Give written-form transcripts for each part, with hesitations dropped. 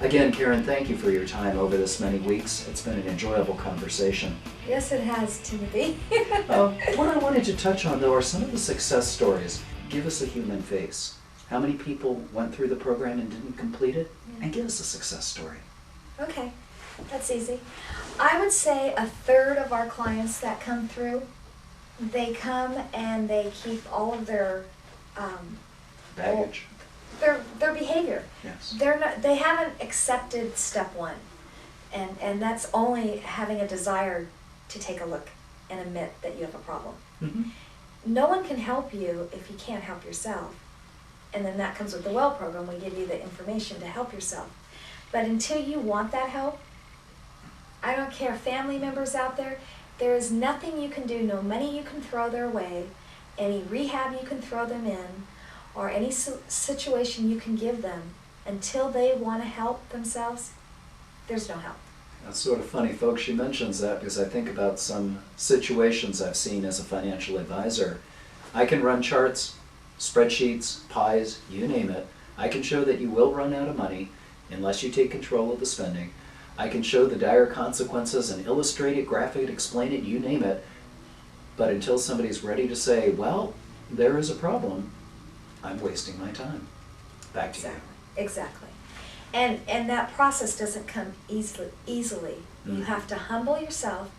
Again, Karen, thank you for your time over this many weeks. It's been an enjoyable conversation. Yes, it has, Timothy. What I wanted to touch on, though, are some of the success stories. Give us a human face. How many people went through the program and didn't complete it? And give us a success story. Okay, that's easy. I would say a third of our clients that come through, they come and they keep all of their Baggage? their behavior. Yes. They haven't accepted step one, and that's only having a desire to take a look and admit that you have a problem. Mm-hmm. No one can help you if you can't help yourself, and then that comes with the WELL program. We give you the information to help yourself, but until you want that help, I don't care, family members out there, there is nothing you can do, no money you can throw their way, any rehab you can throw them in, or any situation you can give them, until they want to help themselves, there's no help. That's sort of funny, folks. She mentions that because I think about some situations I've seen as a financial advisor. I can run charts, spreadsheets, pies, you name it. I can show that you will run out of money unless you take control of the spending. I can show the dire consequences and illustrate it, graphic it, explain it, you name it. But until somebody's ready to say, well, there is a problem, I'm wasting my time. Back to you. Exactly. And that process doesn't come easily. Mm-hmm. You have to humble yourself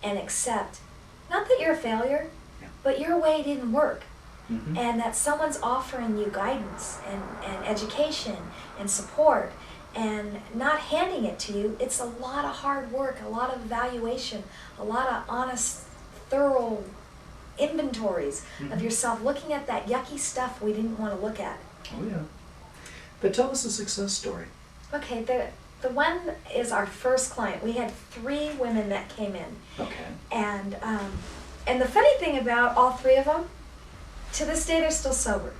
and accept, not that you're a failure, Yeah. but your way didn't work. Mm-hmm. And that someone's offering you guidance and education and support and not handing it to you. It's a lot of hard work, a lot of evaluation, a lot of honest, thorough inventories of yourself, looking at that yucky stuff we didn't want to look at. Oh yeah. But tell us a success story. Okay, the one is our first client. We had 3 women that came in. Okay. And the funny thing about all 3 of them, to this day they're still sober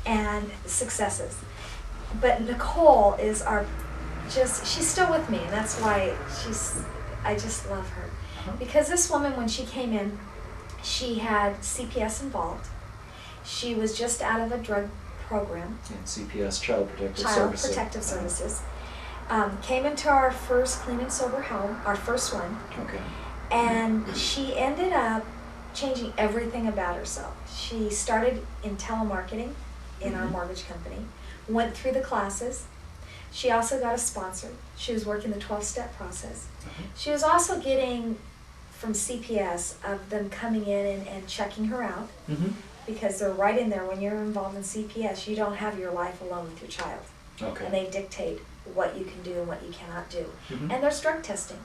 and successes. But Nicole is she's still with me, and that's why I just love her. Uh-huh. Because this woman, when she came in, she had CPS involved. She was just out of a drug program. And CPS, Child Protective Child Services. Protective Services. Came into our first clean and sober home, our first one, Okay. and she ended up changing everything about herself. She started in telemarketing in our mortgage company, went through the classes. She also got a sponsor. She was working the 12-step process. Uh-huh. She was also getting from CPS of them coming in and checking her out, Mm-hmm. because they're right in there. When you're involved in CPS, you don't have your life alone with your child. Okay. And they dictate what you can do and what you cannot do. Mhm. And there's drug testing.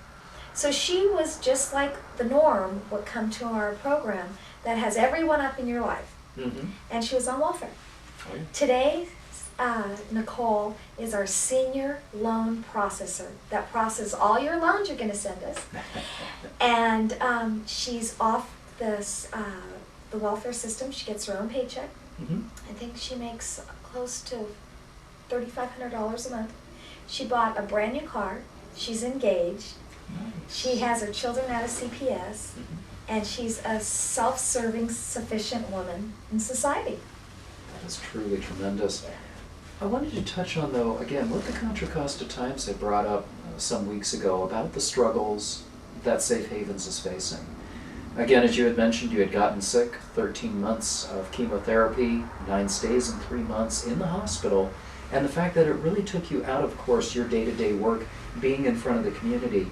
So she was just like the norm would come to our program that has everyone up in your life. Mm-hmm. And she was on welfare. Oh, yeah. Today, Nicole is our senior loan processor that processes all your loans you're going to send us. And she's off the welfare system. She gets her own paycheck. Mm-hmm. I think she makes close to $3,500 a month. She bought a brand new car. She's engaged. Nice. She has her children out of CPS. Mhm. And she's a self-serving, sufficient woman in society. That is truly tremendous. I wanted to touch on, though, again, what the Contra Costa Times had brought up some weeks ago about the struggles that Safe Havens is facing. Again, as you had mentioned, you had gotten sick, 13 months of chemotherapy, 9 stays and 3 months in the hospital, and the fact that it really took you out of course your day-to-day work, being in front of the community.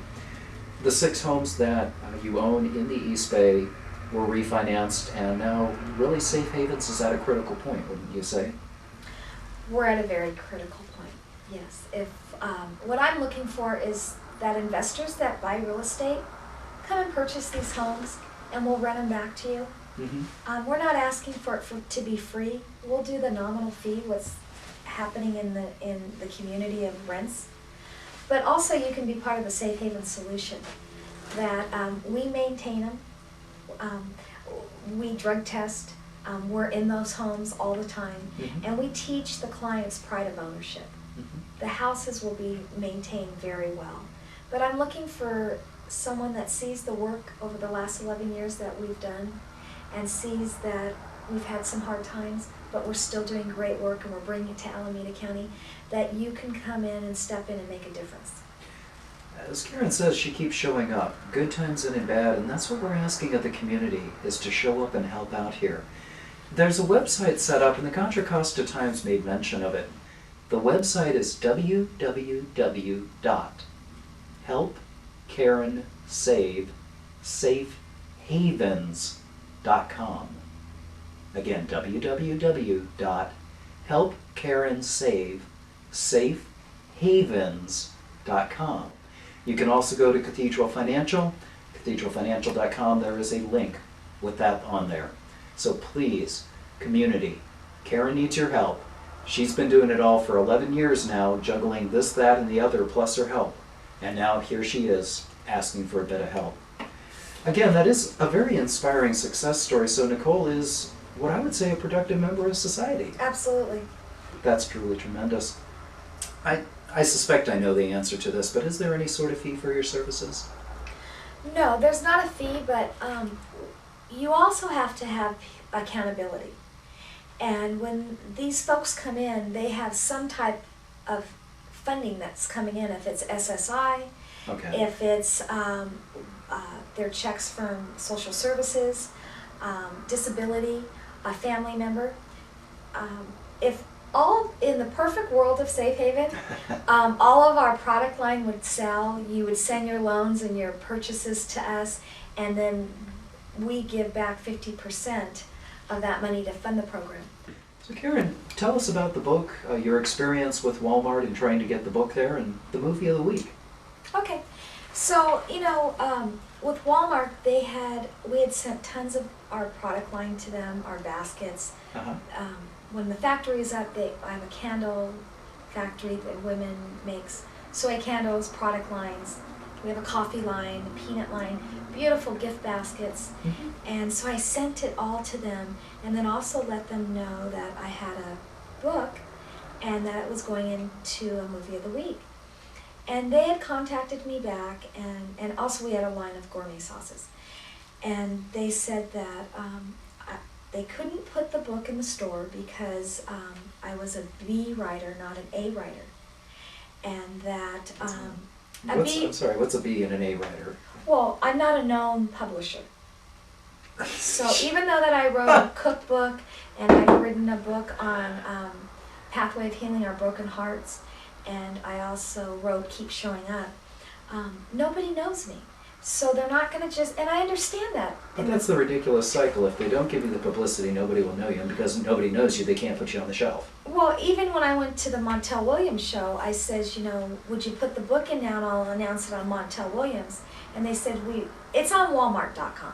The 6 homes that you own in the East Bay were refinanced, and now really Safe Havens is at a critical point, wouldn't you say? We're at a very critical point, yes. If what I'm looking for is that investors that buy real estate come and purchase these homes, and we'll rent them back to you. Mm-hmm. We're not asking for it to be free. We'll do the nominal fee, what's happening in the community of rents. But also you can be part of the Safe Haven solution, that we maintain them, we drug test, we're in those homes all the time, Mhm. and we teach the clients pride of ownership. Mm-hmm. The houses will be maintained very well. But I'm looking for someone that sees the work over the last 11 years that we've done and sees that we've had some hard times, but we're still doing great work and we're bringing it to Alameda County, that you can come in and step in and make a difference. As Karen says, she keeps showing up, good times and in bad, and that's what we're asking of the community, is to show up and help out here. There's a website set up, and the Contra Costa Times made mention of it. The website is www.helpkarensavesafehavens.com. Again, www.helpkarensavesafehavens.com. You can also go to Cathedral Financial, cathedralfinancial.com. There is a link with that on there. So please, community, Karen needs your help. She's been doing it all for 11 years now, juggling this, that, and the other, plus her help. And now here she is, asking for a bit of help. Again, that is a very inspiring success story. So Nicole is what I would say a productive member of society. Absolutely. That's truly tremendous. I suspect I know the answer to this, but is there any sort of fee for your services? No, there's not a fee, but you also have to have accountability. And when these folks come in, they have some type of funding that's coming in. If it's SSI, Okay. if it's their checks from social services, disability, a family member. If all in the perfect world of Safe Haven, all of our product line would sell. You would send your loans and your purchases to us, and then we give back 50% of that money to fund the program. So Karen, tell us about the book, your experience with Walmart and trying to get the book there, and the movie of the week. Okay, so with Walmart, we had sent tons of our product line to them, our baskets. Uh-huh. When the factory is up, I have a candle factory that women makes soy candles, product lines. We have a coffee line, a peanut line, beautiful gift baskets. Mm-hmm. And so I sent it all to them, and then also let them know that I had a book and that it was going into a movie of the week. And they had contacted me back, and also we had a line of gourmet sauces. And they said that they couldn't put the book in the store because I was a B writer, not an A writer. And that I'm sorry, what's a B and an A writer? well, I'm not a known publisher. So even though that I wrote a cookbook and I've written a book on Pathway of Healing Our Broken Hearts, and I also wrote Keep Showing Up, nobody knows me. So they're not going to just, and I understand that. But that's the ridiculous cycle. If they don't give you the publicity, nobody will know you. And because nobody knows you, they can't put you on the shelf. Well, even when I went to the Montel Williams show, I says, would you put the book in now and I'll announce it on Montel Williams? And they said, it's on Walmart.com.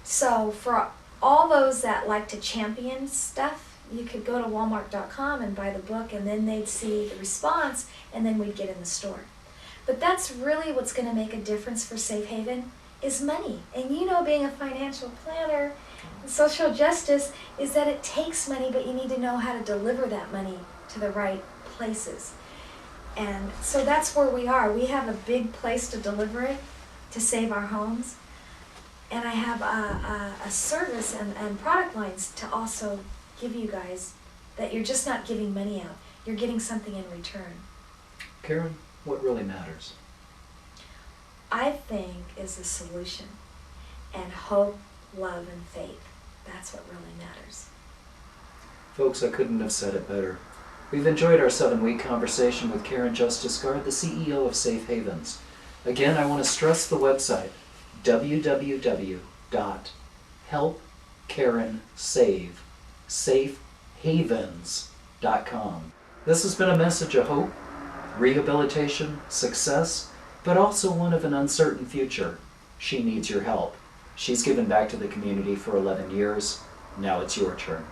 So for all those that like to champion stuff, you could go to Walmart.com and buy the book, and then they'd see the response, and then we'd get in the store. But that's really what's going to make a difference for Safe Haven is money. And being a financial planner, social justice is that it takes money, but you need to know how to deliver that money to the right places. And so that's where we are. We have a big place to deliver it, to save our homes. And I have a service and product lines to also give you guys that you're just not giving money out. You're getting something in return. Karen, what really matters? I think is a solution. And hope, love, and faith. That's what really matters. Folks, I couldn't have said it better. We've enjoyed our 7-week conversation with Karen Justice Guard, the CEO of Safe Havens. Again, I want to stress the website, www.helpkarensavesafehavens.com. This has been a message of hope, rehabilitation, success, but also one of an uncertain future. She needs your help. She's given back to the community for 11 years. Now it's your turn.